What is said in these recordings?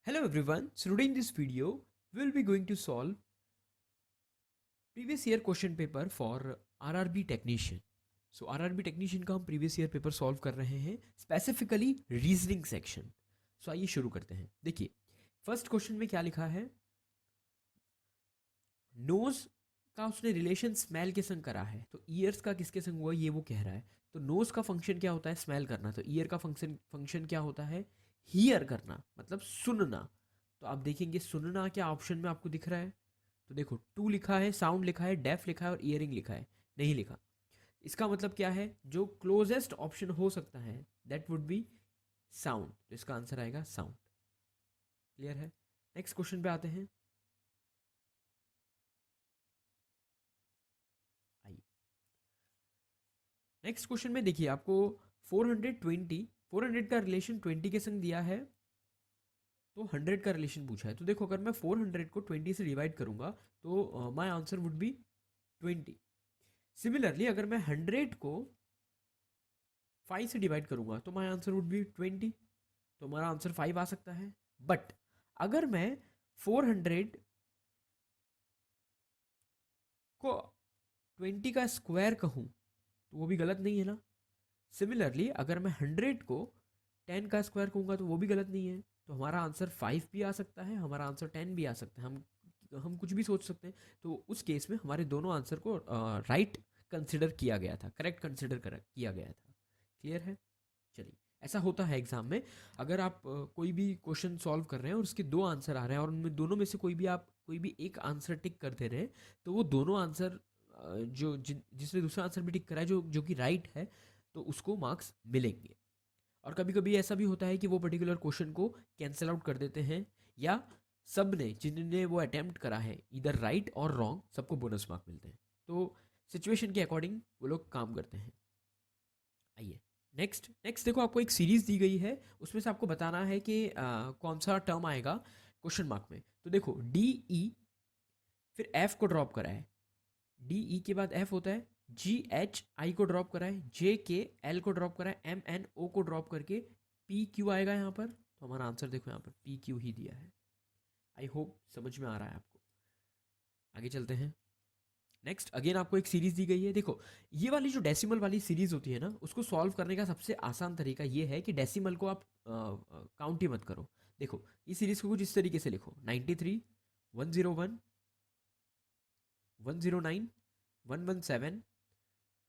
Hello everyone, so today in this video we will be going to solve previous year question paper for RRB technician. So RRB technician का हम previous year paper solve कर रहे हैं specifically reasoning section. So आइए शुरू करते हैं. देखिए फर्स्ट क्वेश्चन में क्या लिखा है, नोज का उसने रिलेशन स्मेल के संग करा है, तो ईयर्स का किसके संग हुआ ये वो कह रहा है. तो नोज का फंक्शन क्या होता है, स्मेल करना. तो ईयर का फंक्शन क्या होता है, हियर करना, मतलब सुनना. तो आप देखेंगे सुनना क्या ऑप्शन में आपको दिख रहा है. तो देखो टू लिखा है, साउंड लिखा है, डेफ लिखा है और ईयरिंग लिखा है, नहीं लिखा. इसका मतलब क्या है, जो क्लोजेस्ट ऑप्शन हो सकता है दैट वुड बी साउंड. तो इसका आंसर आएगा साउंड. क्लियर है. नेक्स्ट क्वेश्चन पे आते हैं. आइए नेक्स्ट क्वेश्चन में देखिए आपको 400 का रिलेशन 20 के संग दिया है, तो 100 का रिलेशन पूछा है. तो देखो अगर मैं 400 को 20 से डिवाइड करूंगा तो my answer would be 20. Similarly अगर मैं 100 को 5 से डिवाइड करूंगा तो माय आंसर वुड बी 20. तो हमारा आंसर 5 आ सकता है. बट अगर मैं 400 को 20 का स्क्वायर कहूँ तो वो भी गलत नहीं है ना. सिमिलरली अगर मैं 100 को 10 का स्क्वायर कहूँगा तो वो भी गलत नहीं है. तो हमारा आंसर 5 भी आ सकता है, हमारा आंसर 10 भी आ सकता है. हम कुछ भी सोच सकते हैं. तो उस केस में हमारे दोनों आंसर को राइट कंसिडर किया गया था, करेक्ट कंसिडर किया गया था. क्लियर है. चलिए ऐसा होता है एग्जाम में, अगर आप कोई भी क्वेश्चन सॉल्व कर रहे हैं और उसके दो आंसर आ रहे हैं और उनमें दोनों में से कोई भी एक आंसर टिक कर दे रहे हैं, तो वो दोनों आंसर जिसने दूसरा आंसर भी टिक करा है जो कि राइट है, तो उसको मार्क्स मिलेंगे. और कभी कभी ऐसा भी होता है कि वो पर्टिकुलर क्वेश्चन को कैंसिल आउट कर देते हैं, या सब ने जिन्होंने वो अटेम्प्ट करा है इधर राइट और रॉन्ग सबको बोनस मार्क मिलते हैं. तो सिचुएशन के अकॉर्डिंग वो लोग काम करते हैं. आइए नेक्स्ट नेक्स्ट देखो आपको एक सीरीज दी गई है, उसमें से आपको बताना है कि कौन सा टर्म आएगा क्वेश्चन मार्क में. तो देखो डी ई फिर एफ को ड्रॉप करा है, डी ई के बाद एफ होता है, जी एच आई को ड्रॉप करा है, जे के एल को ड्रॉप करा है, एम एन ओ को ड्रॉप करके पी क्यू आएगा यहाँ पर. तो हमारा आंसर देखो यहाँ पर पी क्यू ही दिया है. आई होप समझ में आ रहा है आपको. आगे चलते हैं. नेक्स्ट अगेन आपको एक सीरीज दी गई है. देखो ये वाली जो डेसिमल वाली सीरीज होती है ना, उसको सॉल्व करने का सबसे आसान तरीका ये है कि डेसिमल को आप काउंट ही मत करो. देखो इस सीरीज को कुछ इस तरीके से लिखो, 93, 101, 109, 117,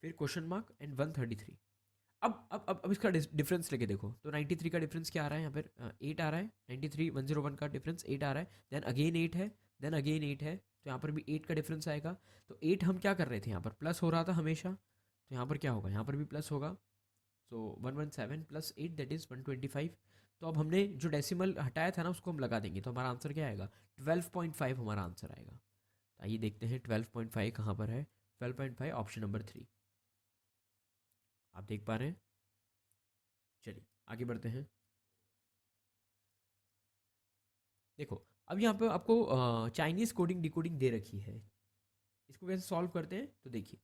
फिर क्वेश्चन मार्क एंड 133. अब इसका डिफरेंस लेके देखो. तो 93 का डिफरेंस क्या आ रहा है यहाँ पर, 8 आ रहा है. 93 101 का डिफरेंस 8 आ रहा है. देन अगेन 8 है, देन अगेन 8 है, तो यहाँ पर भी 8 का डिफरेंस आएगा. तो 8 हम क्या कर रहे थे, यहाँ पर प्लस हो रहा था हमेशा, तो यहाँ पर क्या होगा, यहाँ पर भी प्लस होगा. सो 117 प्लस 8 दैट इज़ 125. तो अब हमने जो डेसिमल हटाया था ना उसको हम लगा देंगे, तो हमारा आंसर क्या आएगा, 12.5 हमारा आंसर आएगा. तो आइए देखते हैं 12.5 कहाँ पर है. 12.5 ऑप्शन नंबर 3 आप देख पा रहे हैं. चलिए आगे बढ़ते हैं. देखो अब यहाँ पे आपको चाइनीज़ कोडिंग डिकोडिंग दे रखी है. इसको कैसे सॉल्व करते हैं, तो देखिए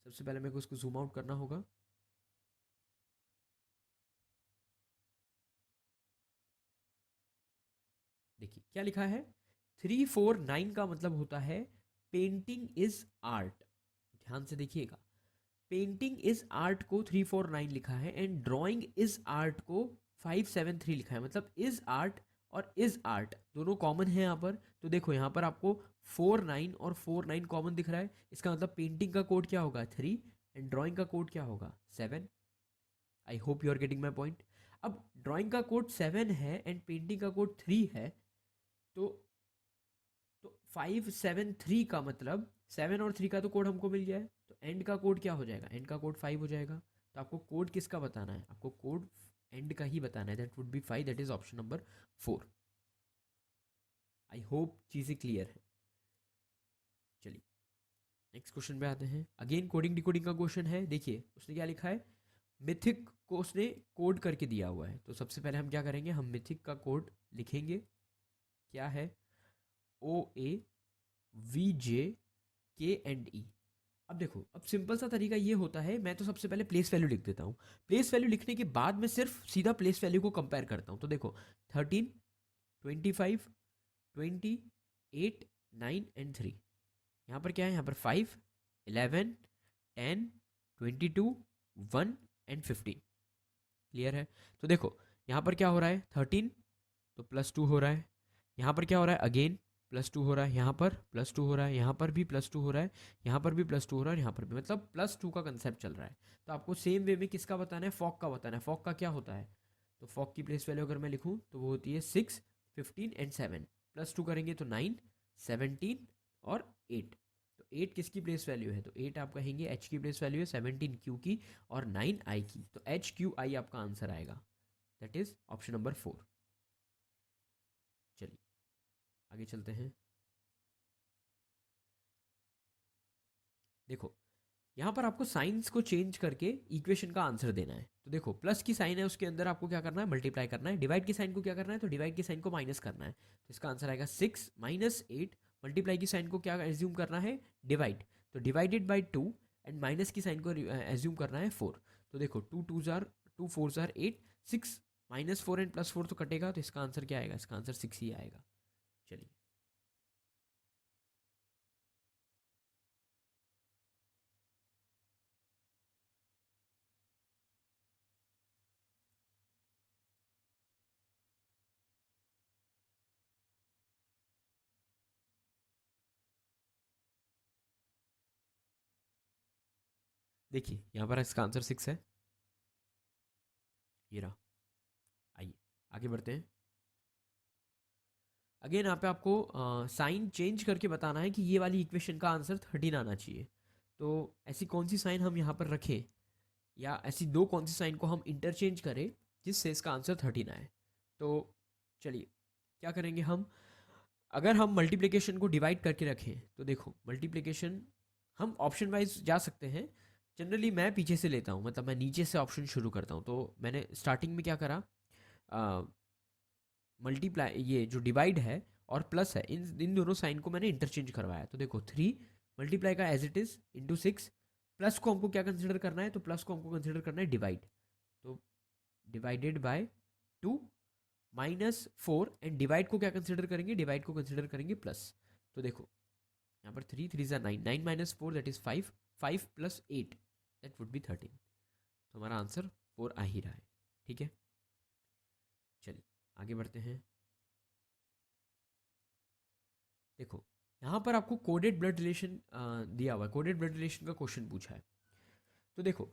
सबसे पहले मेरे को इसको जूम आउट करना होगा. देखिए क्या लिखा है, 349 का मतलब होता है पेंटिंग इज आर्ट. ध्यान से देखिएगा, पेंटिंग इज आर्ट को 349 लिखा है एंड ड्राइंग इज आर्ट को 573 लिखा है. मतलब इज आर्ट और इज आर्ट दोनों कॉमन है यहाँ पर. तो देखो यहाँ पर आपको 49 और 49 कॉमन दिख रहा है, इसका मतलब पेंटिंग का कोड क्या होगा 3 एंड ड्राइंग का कोड क्या होगा 7. I hope you are getting my point. अब ड्राइंग का कोड 7 है एंड पेंटिंग का कोड 3 है, तो 573 का मतलब 7 और 3 का तो कोड हमको मिल गया है. तो एंड का कोड क्या हो जाएगा, एंड का कोड 5 हो जाएगा. तो आपको कोड किसका बताना है, आपको कोड एंड का ही बताना है, that would be 5, that is option number 4. I hope चीज़ें क्लियर है. चलिए नेक्स्ट क्वेश्चन पे आते हैं. अगेन कोडिंग डिकोडिंग का क्वेश्चन है. देखिए उसने क्या लिखा है, मिथिक को उसने कोड करके दिया हुआ है. तो सबसे पहले हम क्या करेंगे, हम मिथिक का कोड लिखेंगे. क्या है, ओ ए वी जे के एंड ई. अब देखो अब सिंपल सा तरीका ये होता है, मैं तो सबसे पहले प्लेस वैल्यू लिख देता हूँ. प्लेस वैल्यू लिखने के बाद मैं सिर्फ सीधा प्लेस वैल्यू को कंपेयर करता हूँ. तो देखो 13 25, 20, 8, 9 एंड 3। यहाँ पर क्या है, यहाँ पर 5, 11, 10, 22, 1 एंड 15। क्लियर है? तो देखो यहाँ पर क्या हो रहा है, 13 तो +2 हो रहा है, यहाँ पर क्या हो रहा है, अगेन +2 हो रहा है, यहाँ पर +2 हो रहा है, यहाँ पर भी +2 हो रहा है, यहाँ पर भी +2 हो रहा है, यहाँ पर भी, मतलब +2 का कंसेप्ट चल रहा है। तो आपको सेम वे में किसका बताना है, फॉक का बताना है। फॉक का क्या होता है, तो फॉक की प्लेस वैल्यू अगर मैं लिखूँ तो वो होती है 6, 15 एंड 7। +2 करेंगे तो 9, 17 और 8। तो 8 किसकी प्लेस वैल्यू है, तो 8 आप कहेंगे एच की प्लेस वैल्यू है, 17 क्यू की और 9 आई की। तो एच क्यू आई आपका आंसर आएगा, दैट इज ऑप्शन नंबर 4। चलिए आगे चलते हैं। देखो यहाँ पर आपको साइंस को चेंज करके इक्वेशन का आंसर देना है। तो देखो प्लस की साइन है, उसके अंदर आपको क्या करना है, मल्टीप्लाई करना है। डिवाइड की साइन को क्या करना है, तो डिवाइड की साइन को माइनस करना है। तो इसका आंसर आएगा 6 - 8। मल्टीप्लाई की साइन को क्या एज्यूम करना है, डिवाइड, तो डिवाइडेड बाई 2 एंड माइनस की साइन को एज्यूम करना है 4। तो देखो 2 2 जार 2 4 जार 8, 6 -4 एंड +4 तो कटेगा, तो इसका आंसर क्या आएगा, इसका आंसर 6 ही आएगा। चलिए देखिए यहाँ पर इसका आंसर 6 है, ये रहा। आइए आगे बढ़ते हैं। अगेन यहाँ पे आपको साइन चेंज करके बताना है कि ये वाली इक्वेशन का आंसर 13 आना चाहिए। तो ऐसी कौन सी साइन हम यहाँ पर रखें, या ऐसी दो कौन सी साइन को हम इंटरचेंज करें जिससे इसका आंसर 13 आए। तो चलिए क्या करेंगे हम, अगर हम मल्टीप्लिकेशन को डिवाइड करके रखें तो देखो मल्टीप्लिकेशन हम ऑप्शन वाइज जा सकते हैं। जनरली मैं पीछे से लेता हूँ, मतलब मैं नीचे से ऑप्शन शुरू करता हूँ। तो मैंने स्टार्टिंग में क्या करा, मल्टीप्लाई ये जो डिवाइड है और प्लस है, इन इन दोनों साइन को मैंने इंटरचेंज करवाया। तो देखो 3 मल्टीप्लाई का as it is into 6, plus को हमको क्या कंसिडर करना है, तो प्लस को हमको कंसिडर करना है डिवाइड। तो डिवाइडेड बाय 2 -4 एंड डिवाइड को क्या कंसिडर करेंगे, डिवाइड को कंसिडर करेंगे प्लस। तो देखो यहाँ पर 3 3 9, 9 - 4 that is 5, 5 + 8 that would be 13। तो हमारा आंसर 4 आ ही रहा है। ठीक है, चलिए आगे बढ़ते हैं। देखो यहाँ पर आपको कोडेड ब्लड रिलेशन दिया हुआ है, कोडेड ब्लड रिलेशन का क्वेश्चन पूछा है। तो देखो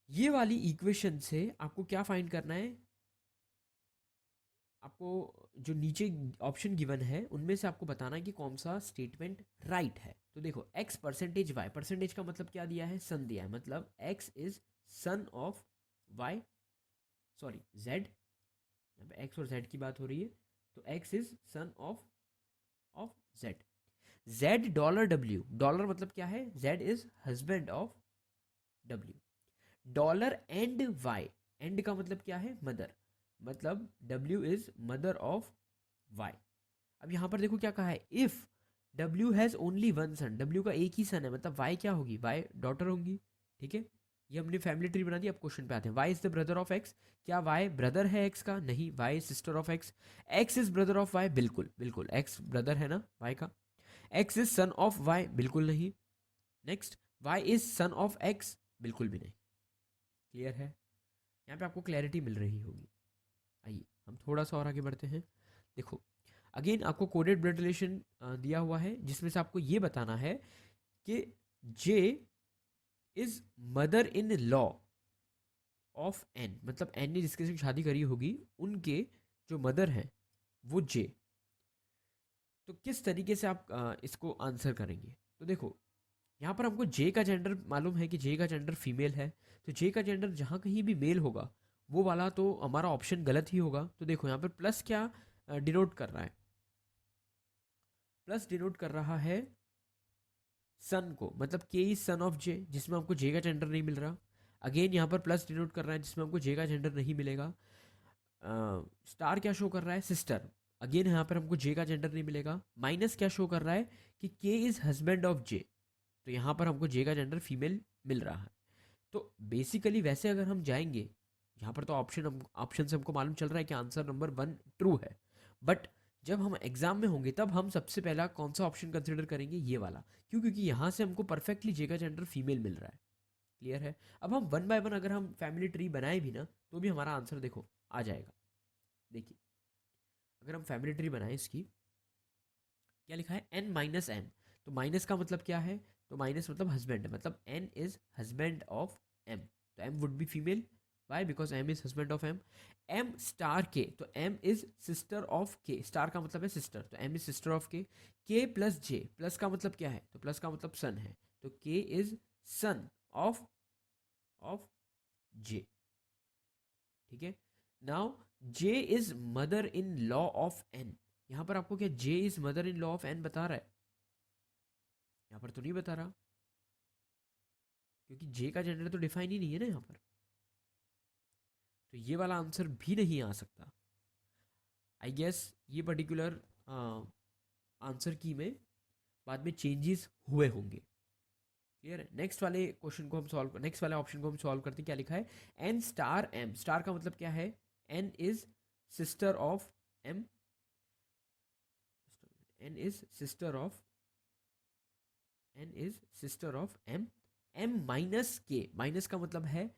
ये वाली इक्वेशन से आपको क्या फाइंड करना है, आपको जो नीचे ऑप्शन गिवन है उनमें से आपको बताना है कि कौन सा स्टेटमेंट राइट है। तो देखो x परसेंटेज y, परसेंटेज का मतलब क्या दिया है, सन दिया है, मतलब x is son of y, sorry z, यहाँ पे x और z की बात हो रही है। तो x is son of z, z $w, dollar मतलब क्या है, z is husband of w, dollar and y, and का मतलब क्या है, मदर, मतलब w is mother of y। अब यहाँ पर देखो क्या कहा है, if w has only one son, w का एक ही सन है, मतलब y क्या होगी, y डॉटर होंगी। ठीक है, ये हमने फैमिली ट्री बना दी। अब क्वेश्चन पे आते हैं, y is the brother of x, क्या y ब्रदर है x का, नहीं, y is sister of x। x is brother of y, बिल्कुल बिल्कुल, x ब्रदर है ना y का। x is son of y, बिल्कुल नहीं। Next, y is son of x, बिल्कुल भी नहीं। क्लियर है, यहाँ पे आपको क्लैरिटी मिल रही होगी। आइए हम थोड़ा सा और आगे बढ़ते हैं। देखो अगेन आपको कोडेड ब्लड रिलेशन दिया हुआ है, जिसमें से आपको ये बताना है कि J is mother in law of N, मतलब एन ने जिसके साथ शादी करी होगी उनके जो मदर हैं वो जे। तो किस तरीके से आप इसको आंसर करेंगे, तो देखो यहाँ पर हमको जे का जेंडर मालूम है कि जे का जेंडर फीमेल है। तो जे का जेंडर जहाँ कहीं भी मेल होगा वो वाला तो हमारा ऑप्शन गलत ही होगा। तो देखो यहाँ पर प्लस क्या डिनोट कर रहा है, प्लस डिनोट कर रहा है सन को, मतलब के इज सन ऑफ जे, जिसमें हमको जे का जेंडर नहीं मिल रहा। अगेन यहाँ पर प्लस डिनोट कर रहा है जिसमें हमको जे का जेंडर नहीं मिलेगा। स्टार क्या शो कर रहा है, सिस्टर, अगेन यहाँ पर हमको जे का जेंडर नहीं मिलेगा। माइनस क्या शो कर रहा है कि के इज हस्बैंड ऑफ जे, तो यहाँ पर हमको जे का जेंडर फीमेल मिल रहा है। तो बेसिकली वैसे अगर हम जाएंगे यहाँ पर, तो ऑप्शन से हमको मालूम चल रहा है कि आंसर नंबर 1 ट्रू है। बट जब हम एग्जाम में होंगे तब हम सबसे पहला कौन सा ऑप्शन कंसिडर करेंगे, ये वाला। क्यों? क्योंकि यहाँ से हमको परफेक्टली जे का जेंडर फीमेल मिल रहा है। क्लियर है? अब हम वन बाय वन अगर हम फैमिली ट्री बनाए भी ना तो भी हमारा आंसर देखो आ जाएगा। देखिए अगर हम फैमिली ट्री बनाए, इसकी क्या लिखा है, एन माइनस एम। तो माइनस का मतलब क्या है, तो माइनस मतलब हस्बैंड, मतलब N is husband of M, तो M would be female. Why? Because M is husband of M. M star K, तो M is sister of K, star का मतलब है सिस्टर, तो एम इज सिस्टर ऑफ के। के प्लस जे, प्लस का मतलब क्या है, तो प्लस का मतलब सन है, तो K is son of of J. ठीक है। Now J is mother in law of N. यहां पर आपको क्या J is mother in law of N बता रहा है? यहाँ पर तो नहीं बता रहा, क्योंकि जे का जेंडर तो डिफाइन ही नहीं है ना यहाँ पर, तो ये वाला आंसर भी नहीं आ सकता। आई गेस ये पर्टिकुलर आंसर की में बाद में चेंजेस हुए होंगे। क्लियर है? नेक्स्ट वाले क्वेश्चन को हम सॉल्व, नेक्स्ट वाले ऑप्शन को हम सॉल्व करते हैं। क्या लिखा है, एन स्टार एम। स्टार का मतलब क्या है, N is sister of M, N is sister of, N is sister of M. M minus K, minus का मतलब है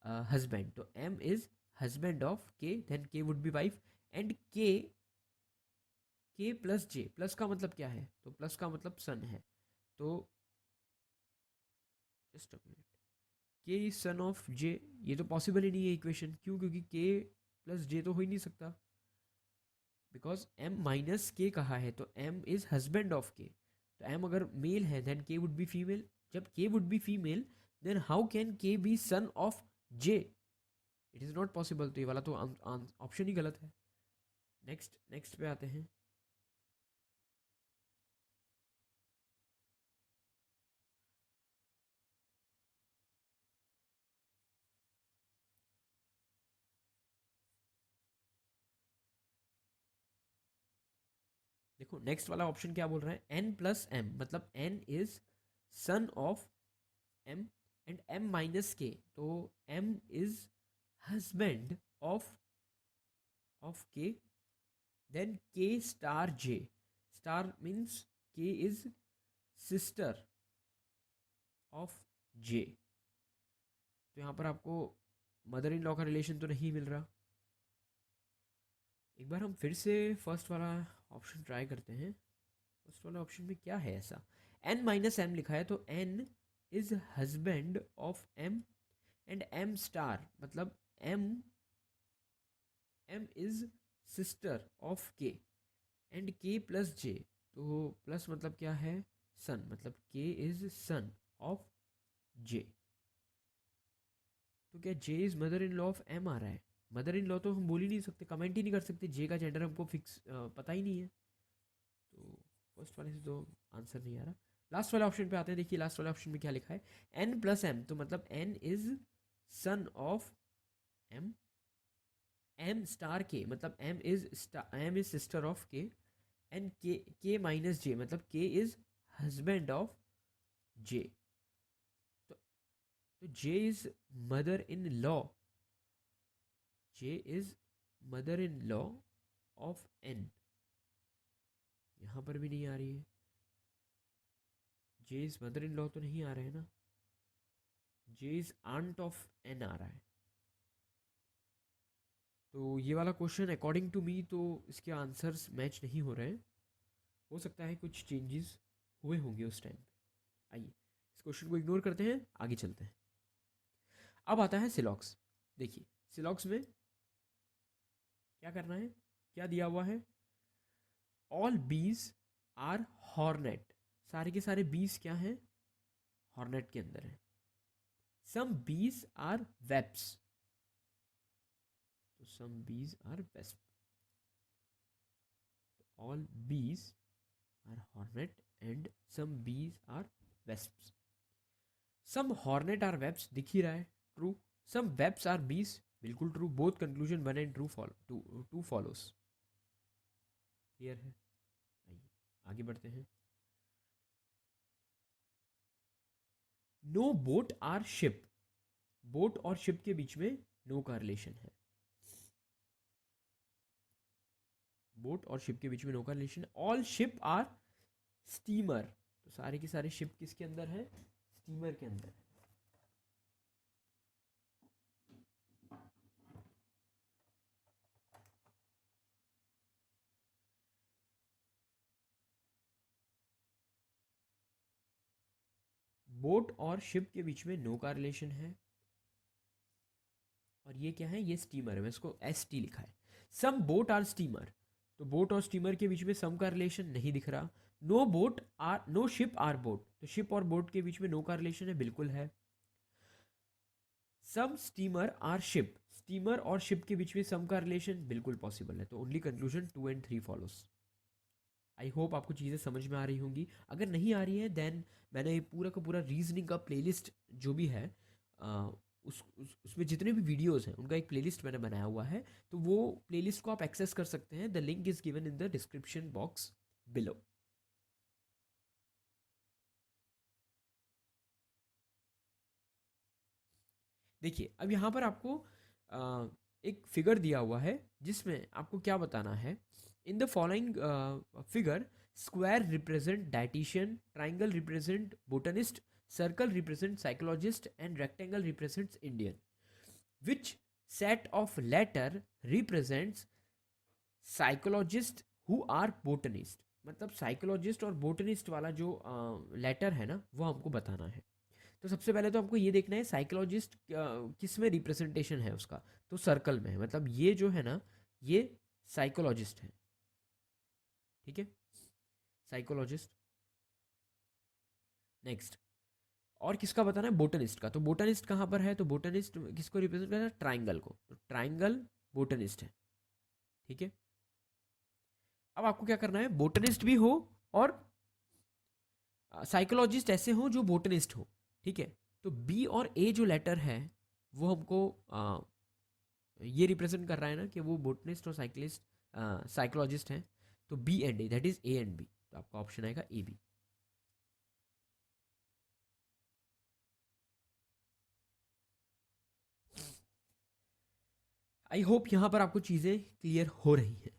हस्बैंड, तो M is husband of K, then K would be wife. And K plus J, plus का मतलब क्या है, तो plus का मतलब सन है, तो जस्ट अ मिनट, के इज सन ऑफ जे। ये तो पॉसिबल ही नहीं है इक्वेशन। क्यों? क्योंकि के प्लस जे तो हो ही नहीं सकता, बिकॉज एम माइनस के कहा है, तो एम इज हस्बैंड ऑफ के, तो एम अगर मेल है then K would be female. जब K would be female then how can K be son of J? It is not possible, तो ये वाला तो ऑप्शन ही गलत है। नेक्स्ट नेक्स्ट पे आते हैं। देखो नेक्स्ट वाला ऑप्शन क्या बोल रहा है, एन प्लस एम, मतलब N is son of M and M minus K, तो M is husband of K, then K star J. Star means K is sister of J. तो यहाँ पर आपको मदर इन लॉ का relation तो नहीं मिल रहा। एक बार हम फिर से फर्स्ट वाला ऑप्शन ट्राई करते हैं। फर्स्ट वाला ऑप्शन में क्या है ऐसा, एन माइनस एम लिखा है, तो N is husband of M and M star मतलब M, M is sister of K and K plus J. तो प्लस मतलब क्या है, सन, मतलब K is son of J. तो क्या J is mother in law of M आ रहा है? मदर इन लॉ तो हम बोल ही नहीं सकते, कमेंट ही नहीं कर सकते, जे का जेंडर हमको फिक्स पता ही नहीं है, तो फर्स्ट वाले से तो आंसर नहीं आ रहा। लास्ट वाले ऑप्शन पे आते हैं। देखिए लास्ट वाले ऑप्शन में क्या लिखा है, एन प्लस एम, तो मतलब N is son of M, M star K मतलब M is sister of K, and K minus J मतलब K is husband of J. तो, तो J is mother in law, J is mother in law of N, यहाँ पर भी नहीं आ रही है। J is mother in law तो नहीं आ रहे हैं ना, J is aunt of N आ रहा है। तो ये वाला क्वेश्चन अकॉर्डिंग टू मी तो इसके आंसर्स मैच नहीं हो रहे हैं। हो सकता है कुछ चेंजेस हुए होंगे उस टाइम पे। आइए इस क्वेश्चन को इग्नोर करते हैं, आगे चलते हैं। अब आता है सिलॉक्स। देखिए सिलॉक्स में क्या करना है, क्या दिया हुआ है, ऑल बीज आर हॉर्नेट। सारे के सारे बीज क्या हैं, हॉर्नेट के अंदर है। सम बीज आर वेप्स, तो some bees are wasp. All bees are hornet and some bees are wasps. Some hornet are wasps दिख ही रहा है, true. Some webs are bees, बिल्कुल true. Both conclusion one and true two follows. Clear है? आइए आगे बढ़ते हैं। No boat are ship, boat और शिप के बीच में नो का रिलेशन है। बोट और शिप के बीच में नो का relation. All ship are steamer, तो सारे के सारे शिप किसके अंदर है? स्टीमर के अंदर। बोट और शिप के बीच में नो का रिलेशन है, और ये क्या है? ये स्टीमर है, मैं इसको एस टी लिखा है। सम बोट आर स्टीमर, तो बोट और स्टीमर के बीच में सम का रिलेशन नहीं दिख रहा। No boat are, no ship are boat, तो शिप और बोट के बीच में नो का रिलेशन है, बिल्कुल है। Some steamer are ship, steamer और शिप के बीच में सम का रिलेशन बिल्कुल पॉसिबल है। तो only conclusion 2 and 3 follows. I hope आपको चीज़ें समझ में आ रही होंगी। अगर नहीं आ रही है देन मैंने पूरा का पूरा रीजनिंग का प्लेलिस्ट जो भी है, उसमें जितने भी वीडियोस हैं उनका एक प्लेलिस्ट मैंने बनाया हुआ है, तो वो प्लेलिस्ट को आप एक्सेस कर सकते हैं। The link is given in the description box below. देखिए अब यहाँ पर आपको एक फिगर दिया हुआ है जिसमें आपको क्या बताना है। In the following figure, square represent dietitian, triangle represent botanist, circle represent psychologist and rectangle represents Indian. Which set of letter represents psychologist who are botanist? मतलब साइकोलॉजिस्ट और बोटनिस्ट वाला जो लेटर है ना, वो हमको बताना है। तो सबसे पहले तो हमको ये देखना है साइकोलॉजिस्ट किस में रिप्रेजेंटेशन है उसका, तो सर्कल में है, मतलब ये जो है ना ये साइकोलॉजिस्ट है, ठीक है, साइकोलॉजिस्ट। नेक्स्ट, और किसका बताना है? बोटनिस्ट का। तो बोटनिस्ट कहाँ पर है? तो बोटनिस्ट किसको रिप्रेजेंट कर रहा है? ट्राइंगल को, तो ट्राइंगल बोटनिस्ट है, ठीक है। अब आपको क्या करना है? बोटनिस्ट भी हो और साइकोलॉजिस्ट ऐसे हो जो बोटनिस्ट हो, ठीक है। तो बी और ए जो लेटर है वो हमको ये रिप्रेजेंट कर रहा है ना कि वो बोटनिस्ट और साइकिलिस्ट साइकोलॉजिस्ट हैं। तो B and A, that is A and B, तो आपका ऑप्शन आएगा ए बी। आई होप यहाँ पर आपको चीज़ें क्लियर हो रही हैं।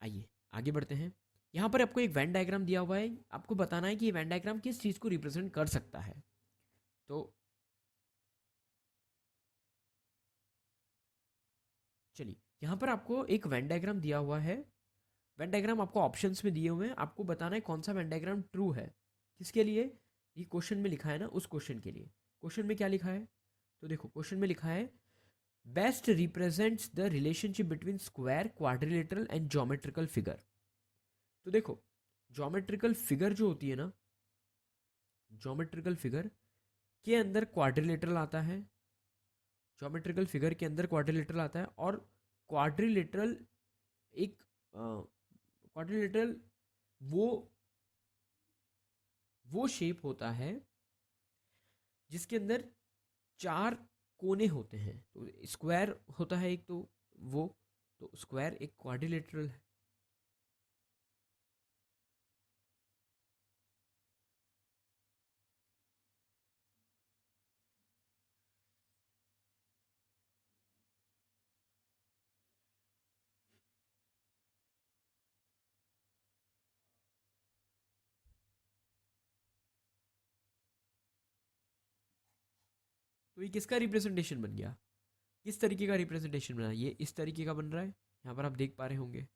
आइए आगे बढ़ते हैं। यहाँ पर आपको एक वेन डायग्राम दिया हुआ है, आपको बताना है कि ये वेन डायग्राम किस चीज़ को रिप्रेजेंट कर सकता है। तो चलिए, यहाँ पर आपको एक वेन डायग्राम दिया हुआ है। वेन डायग्राम आपको ऑप्शंस में दिए हुए हैं, आपको बताना है कौन सा वेन डायग्राम ट्रू है। किसके लिए? ये क्वेश्चन में लिखा है ना, उस क्वेश्चन के लिए। क्वेश्चन में क्या लिखा है? तो देखो क्वेश्चन में लिखा है best represents the relationship between square, quadrilateral and geometrical figure. तो देखो ज्योमेट्रिकल फिगर जो होती है ना, ज्योमेट्रिकल फिगर के अंदर क्वाड्रिलेटरल आता है, ज्योमेट्रिकल फिगर के अंदर क्वाड्रिलेटरल आता है, और क्वाड्रिलेटरल एक क्वाड्रिलेटरल वो शेप होता है जिसके अंदर 4 कोने होते हैं। तो स्क्वायर होता है एक, तो वो, तो स्क्वायर एक क्वाड्रिलेटरल है। तो ये किसका रिप्रेजेंटेशन बन गया? किस तरीके का रिप्रेजेंटेशन बना? ये इस तरीके का बन रहा है, यहाँ पर आप देख पा रहे होंगे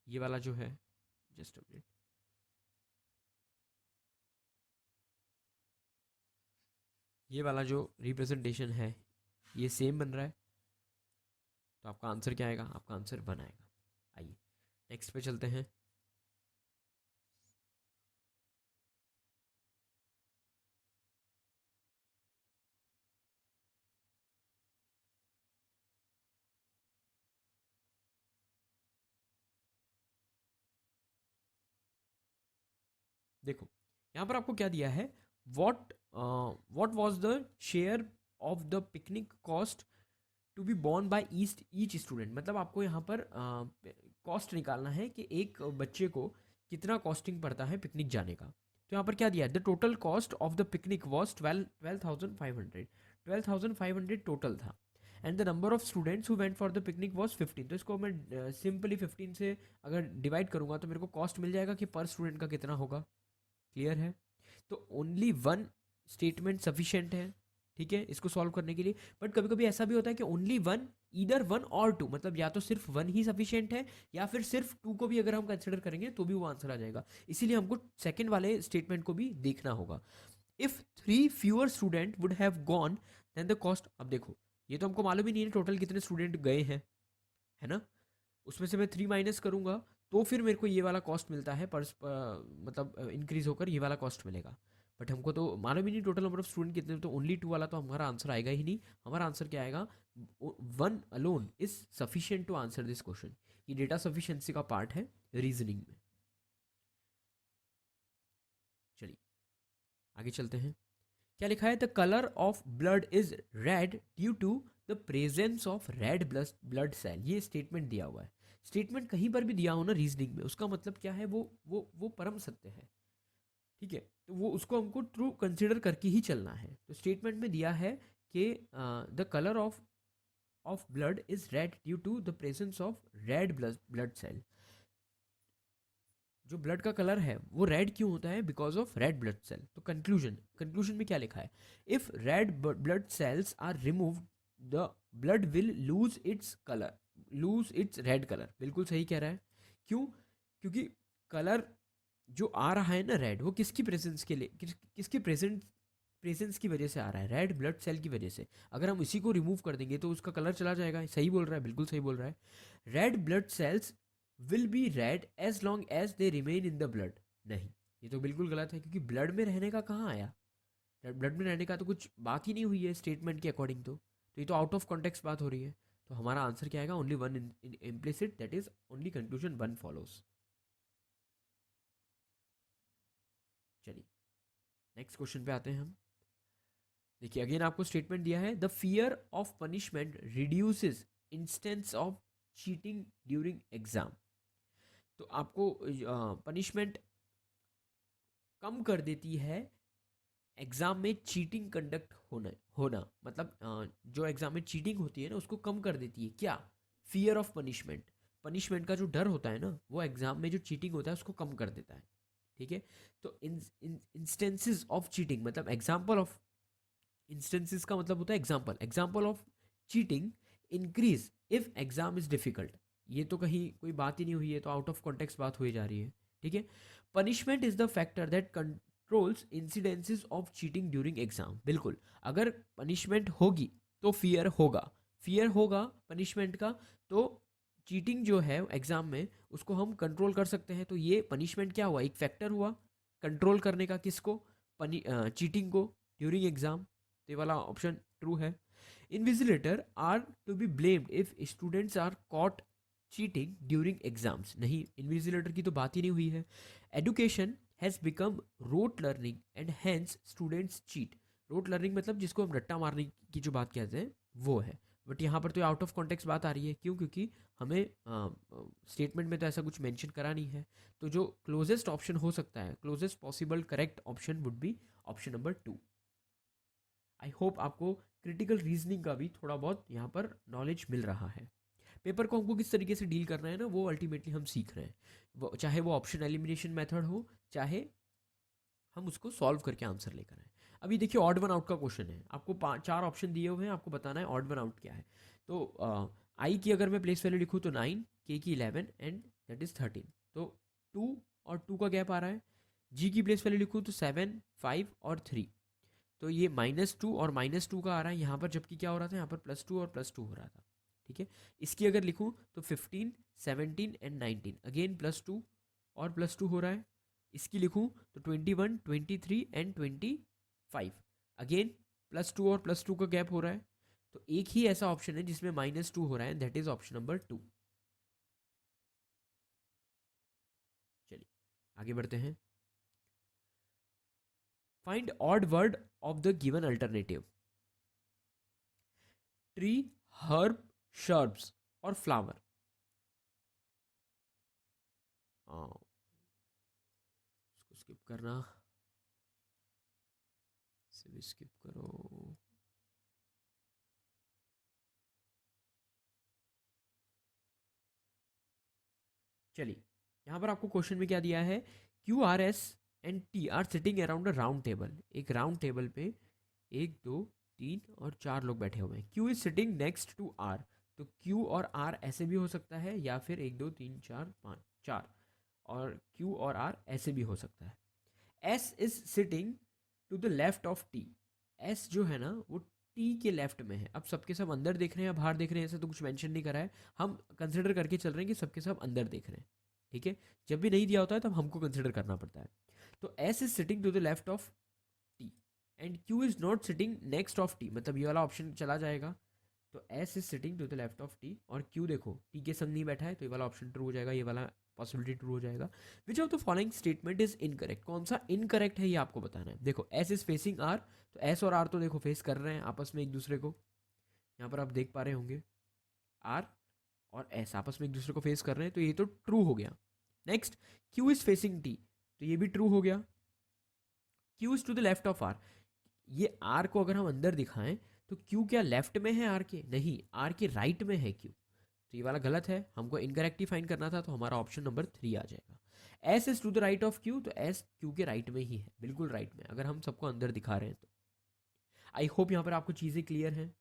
ये वाला जो है। जस्ट अ मिनट, ये वाला जो रिप्रेजेंटेशन है ये सेम बन रहा है। तो आपका आंसर क्या आएगा? आपका आंसर 1 आएगा। आइए नेक्स्ट पे चलते हैं। देखो यहाँ पर आपको क्या दिया है? What what was the share of the picnic cost to be borne by east each student. मतलब आपको यहाँ पर कॉस्ट निकालना है कि एक बच्चे को कितना कॉस्टिंग पड़ता है पिकनिक जाने का। तो यहाँ पर क्या दिया है? The total cost of the picnic was 12,500, 12,500 total था। And the number of students who went for the picnic was 15। तो इसको मैं सिंपली 15 से अगर डिवाइड करूंगा तो मेरे को कॉस्ट मिल जाएगा कि पर स्टूडेंट का कितना होगा। क्लियर है? तो ओनली वन स्टेटमेंट सफिशिएंट है, ठीक है, इसको सॉल्व करने के लिए। बट कभी कभी ऐसा भी होता है कि ओनली वन, ईदर वन और टू, मतलब या तो सिर्फ वन ही सफिशिएंट है या फिर सिर्फ टू को भी अगर हम कंसिडर करेंगे तो भी वो आंसर आ जाएगा। इसीलिए हमको सेकंड वाले स्टेटमेंट को भी देखना होगा। If 3 fewer student would have gone then the cost. अब देखो, ये तो हमको मालूम ही नहीं है टोटल कितने स्टूडेंट गए हैं, है ना। उसमें से मैं 3 माइनस करूंगा तो फिर मेरे को ये वाला कॉस्ट मिलता है, पर मतलब इंक्रीज होकर ये वाला कॉस्ट मिलेगा। बट हमको तो मालूम ही नहीं टोटल नंबर ऑफ स्टूडेंट कितने, तो ओनली टू वाला तो हमारा आंसर आएगा ही नहीं। हमारा आंसर क्या आएगा? One alone is sufficient to answer this question. ये डेटा सफिशिएंसी का पार्ट है रीजनिंग में। चलिए आगे चलते हैं। क्या लिखा है? The colour of blood is red due to the presence of red blood cell. ये स्टेटमेंट दिया हुआ है। स्टेटमेंट कहीं पर भी दिया हो ना रीजनिंग में, उसका मतलब क्या है? वो परम सत्य है, ठीक है। तो वो उसको हमको ट्रू कंसिडर करके ही चलना है। तो स्टेटमेंट में दिया है कि the colour of blood is red due to the presence of red blood cell. जो ब्लड का कलर है वो रेड क्यों होता है? Because of red blood cell. तो कंक्लूजन में क्या लिखा है? If red blood cells are removed the blood will lose its red colour. बिल्कुल सही कह रहा है। क्यों? क्योंकि कलर जो आ रहा है ना रेड, वो किसकी प्रेजेंस के लिए, किसकी प्रेजेंस की वजह से आ रहा है? रेड ब्लड सेल की वजह से। अगर हम इसी को रिमूव कर देंगे तो उसका कलर चला जाएगा। सही बोल रहा है, बिल्कुल सही बोल रहा है। Red blood cells will be red as long as they remain in the blood. नहीं, ये तो बिल्कुल गलत है, क्योंकि ब्लड में रहने का कहाँ आया? ब्लड में रहने का तो कुछ बात ही नहीं हुई है स्टेटमेंट के अकॉर्डिंग। तो ये तो आउट ऑफ कॉन्टेक्स्ट बात हो रही है। तो हमारा आंसर क्या आएगा? Only one implicit, that is only conclusion one follows. चलिए नेक्स्ट क्वेश्चन पे आते हैं हम। देखिए अगेन आपको स्टेटमेंट दिया है, the fear of punishment reduces instance of cheating during exam. तो आपको पनिशमेंट कम कर देती है एग्जाम में चीटिंग कंडक्ट होना मतलब जो एग्जाम में चीटिंग होती है ना, उसको कम कर देती है। क्या? Fear of punishment. पनिशमेंट का जो डर होता है ना, वो एग्जाम में जो चीटिंग होता है उसको कम कर देता है, ठीक है। तो इंस्टेंसेस ऑफ चीटिंग मतलब एग्जाम्पल ऑफ, इंस्टेंसेस का मतलब होता है example of cheating increase if exam is difficult. ये तो कहीं कोई बात ही नहीं हुई है, तो आउट ऑफ कॉन्टेक्स्ट बात हुई जा रही है, ठीक है। Punishment is the factor that controls incidences of cheating during exam. बिल्कुल, अगर पनिशमेंट होगी तो फियर होगा पनिशमेंट का, तो चीटिंग जो है एग्जाम में उसको हम कंट्रोल कर सकते हैं। तो ये पनिशमेंट क्या हुआ? एक फैक्टर हुआ कंट्रोल करने का। किसको? चीटिंग को ड्यूरिंग एग्जाम। तो ये वाला ऑप्शन ट्रू है। Invigilator are to be blamed if students are caught cheating during exams. नहीं, इन्विजिलेटर की तो बात ही नहीं हुई है। Education has become rote learning and hence students cheat. Rote learning मतलब जिसको हम रट्टा मारने की जो बात कहते हैं वो है। बट यहाँ पर तो आउट ऑफ कॉन्टेक्स्ट बात आ रही है। क्यों? क्योंकि हमें स्टेटमेंट में तो ऐसा कुछ मेंशन करा नहीं है। तो जो क्लोजेस्ट ऑप्शन हो सकता है, closest possible correct option would be option number 2। I hope आपको क्रिटिकल रीजनिंग का भी थोड़ा बहुत यहाँ पर नॉलेज मिल रहा है। पेपर को हमको किस तरीके से डील करना है ना, वो अल्टीमेटली हम सीख रहे हैं। वो चाहे वो ऑप्शन एलिमिनेशन मेथड हो, चाहे हम उसको सॉल्व करके आंसर लेकर आए। अभी देखिए ऑड वन आउट का क्वेश्चन है। आपको 4 ऑप्शन दिए हुए हैं, आपको बताना है ऑड वन आउट क्या है। तो आई की अगर मैं प्लेस वैल्यू लिखूँ तो 9, के की 11 एंड दैट इज 13। तो 2 और 2 का गैप आ रहा है। जी की प्लेस वैल्यू लिखूँ तो 7, 5 और 3। तो ये -2 और -2 का आ रहा है यहाँ पर, जबकि क्या हो रहा था यहाँ पर +2 और +2 हो रहा था, ठीक है। इसकी अगर लिखूँ तो 15, 17 एंड 19, अगेन +2 और +2 हो रहा है। इसकी लिखूँ तो 21, 23 एंड 25, अगेन +2 और +2 का गैप हो रहा है। तो एक ही ऐसा ऑप्शन है जिसमें -2 हो रहा है, दैट इज ऑप्शन नंबर 2। चलिए आगे बढ़ते हैं। Find odd word of the given alternative. Tree, herb, shrubs और फ्लावर। इसको स्किप करना, इसे भी स्किप करो। चलिए, यहाँ पर आपको क्वेश्चन में क्या दिया है, Q R S and T R sitting around a round table. एक राउंड टेबल पे 1 2 3 और 4 लोग बैठे हुए हैं। Q is sitting next to R. तो क्यू और आर ऐसे भी हो सकता है, या फिर 1 2 3 4 5 4, और क्यू और आर ऐसे भी हो सकता है। S is sitting to the left of T. S जो है ना वो टी के लेफ्ट में है। अब सबके सब अंदर देख रहे हैं या बाहर देख रहे हैं, ऐसा तो कुछ मेंशन नहीं करा है। हम कंसिडर करके चल रहे हैं कि सबके सब अंदर देख रहे हैं, ठीक है। जब भी नहीं दिया होता है तब हमको कंसिडर करना पड़ता है। तो S is sitting to the left of T and Q is not sitting next of T, मतलब ये वाला ऑप्शन चला जाएगा। तो S is sitting to the left of T, और क्यू देखो टी के संग नहीं बैठा है, तो ये वाला ऑप्शन ट्रू हो जाएगा, ये वाला पॉसिबिलिटी ट्रू हो जाएगा। Which of the following statement is incorrect. कौन सा इनकरेक्ट है ये आपको बताना है। देखो एस इज फेसिंग आर, तो एस और आर तो देखो फेस कर रहे हैं आपस में एक दूसरे को, यहाँ पर आप देख पा रहे होंगे आर और एस आपस में एक दूसरे को फेस कर रहे हैं, तो ये तो ट्रू हो गया। Next, Q is facing T, तो ये भी ट्रू हो गया। Q is to the left of R, ये आर को अगर हम अंदर दिखाएं तो क्यू क्या लेफ्ट में है आर के, नहीं, आर के राइट में है क्यू, तो ये वाला गलत है, हमको इनकरेक्ट फाइंड करना था, तो हमारा ऑप्शन नंबर 3 आ जाएगा। S is to the right of Q, तो एस क्यू के राइट में ही है, बिल्कुल राइट में, अगर हम सबको अंदर दिखा रहे हैं तो। आई होप यहाँ पर आपको चीज़ें क्लियर हैं।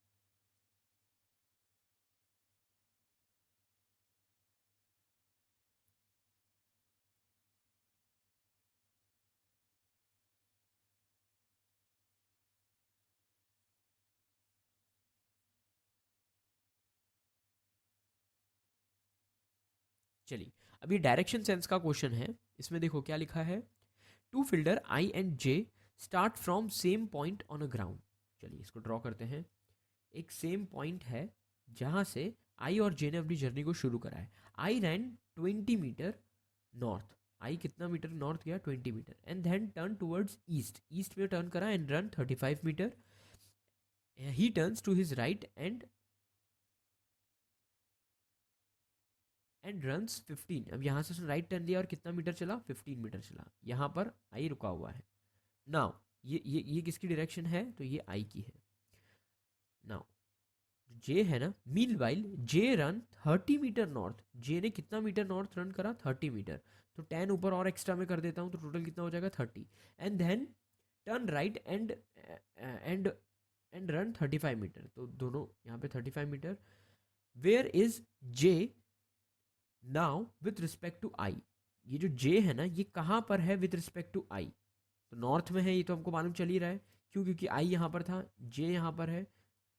चलिए, अभी डायरेक्शन सेंस का क्वेश्चन है। इसमें देखो क्या लिखा है, two fielder I and J start from same point on a ground. चलिए इसको ड्रॉ करते हैं। एक सेम पॉइंट है जहाँ से आई और जे ने अपनी जर्नी को शुरू करा है। आई रैन 20 मीटर नॉर्थ, आई कितना मीटर नॉर्थ गया, 20 metre, and then turn towards east, east में टर्न करा and run 35 metre. He turns to his right and runs 15। अब यहाँ से उसने राइट टर्न लिया और कितना मीटर चला, 15 मीटर चला। यहाँ पर आई रुका हुआ है। नाउ ये किसकी डायरेक्शन है, तो ये आई की है। नाउ जे है ना, मीन वाइल जे रन 30 मीटर नॉर्थ, जे ने कितना मीटर नॉर्थ रन करा, 30 मीटर, तो 10 ऊपर और एक्स्ट्रा में कर देता हूँ, तो टोटल कितना हो जाएगा 30। And then turn right and and run 35 metre, तो दोनों यहाँ पे 35 metre. Where is J now with respect to I, ये जो जे है ना ये कहाँ पर है विथ रिस्पेक्ट टू आई, तो नॉर्थ में है, ये तो हमको मालूम चल ही रहा है। क्यों, क्योंकि आई यहाँ पर था, जे यहाँ पर है,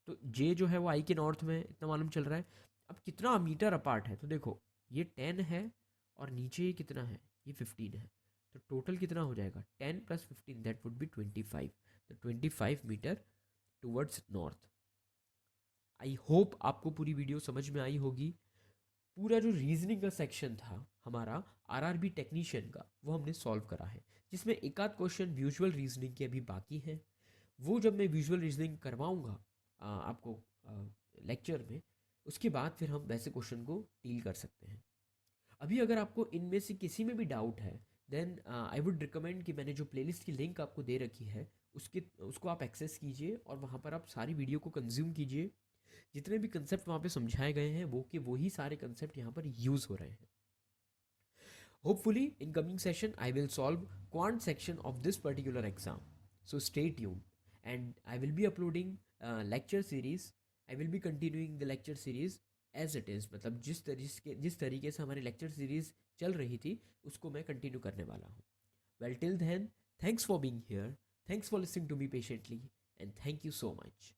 तो जे जो है वो आई के नॉर्थ में है, इतना मालूम चल रहा है। अब कितना मीटर अपार्ट है, तो देखो ये 10 है और नीचे ये कितना है, ये 15 है, तो टोटल कितना हो जाएगा 10 + 15, दैट वुड बी 25। तो 25 metre towards north. I hope आपको पूरी वीडियो समझ में आई होगी। पूरा जो रीजनिंग का सेक्शन था हमारा आरआरबी टेक्नीशियन का, वो हमने सॉल्व करा है, जिसमें एक आध क्वेश्चन विजुअल रीजनिंग के अभी बाकी हैं। वो जब मैं विजुअल रीजनिंग करवाऊँगा आपको लेक्चर में, उसके बाद फिर हम वैसे क्वेश्चन को डील कर सकते हैं। अभी अगर आपको इनमें से किसी में भी डाउट है, देन आई वुड रिकमेंड कि मैंने जो प्लेलिस्ट की लिंक आपको दे रखी है उसको आप एक्सेस कीजिए और वहाँ पर आप सारी वीडियो को कंज्यूम कीजिए। जितने भी कंसेप्ट वहाँ पे समझाए गए हैं वही सारे कंसेप्ट यहाँ पर यूज़ हो रहे हैं। Hopefully in coming session I will solve quant section of this particular exam, so stay tuned and I will be uploading lecture series. I will be continuing the lecture series as it is, मतलब जिस तरीके से हमारी lecture series चल रही थी उसको मैं कंटिन्यू करने वाला हूँ। Well till then, thanks for being here, thanks for listening to me patiently, and thank you so much.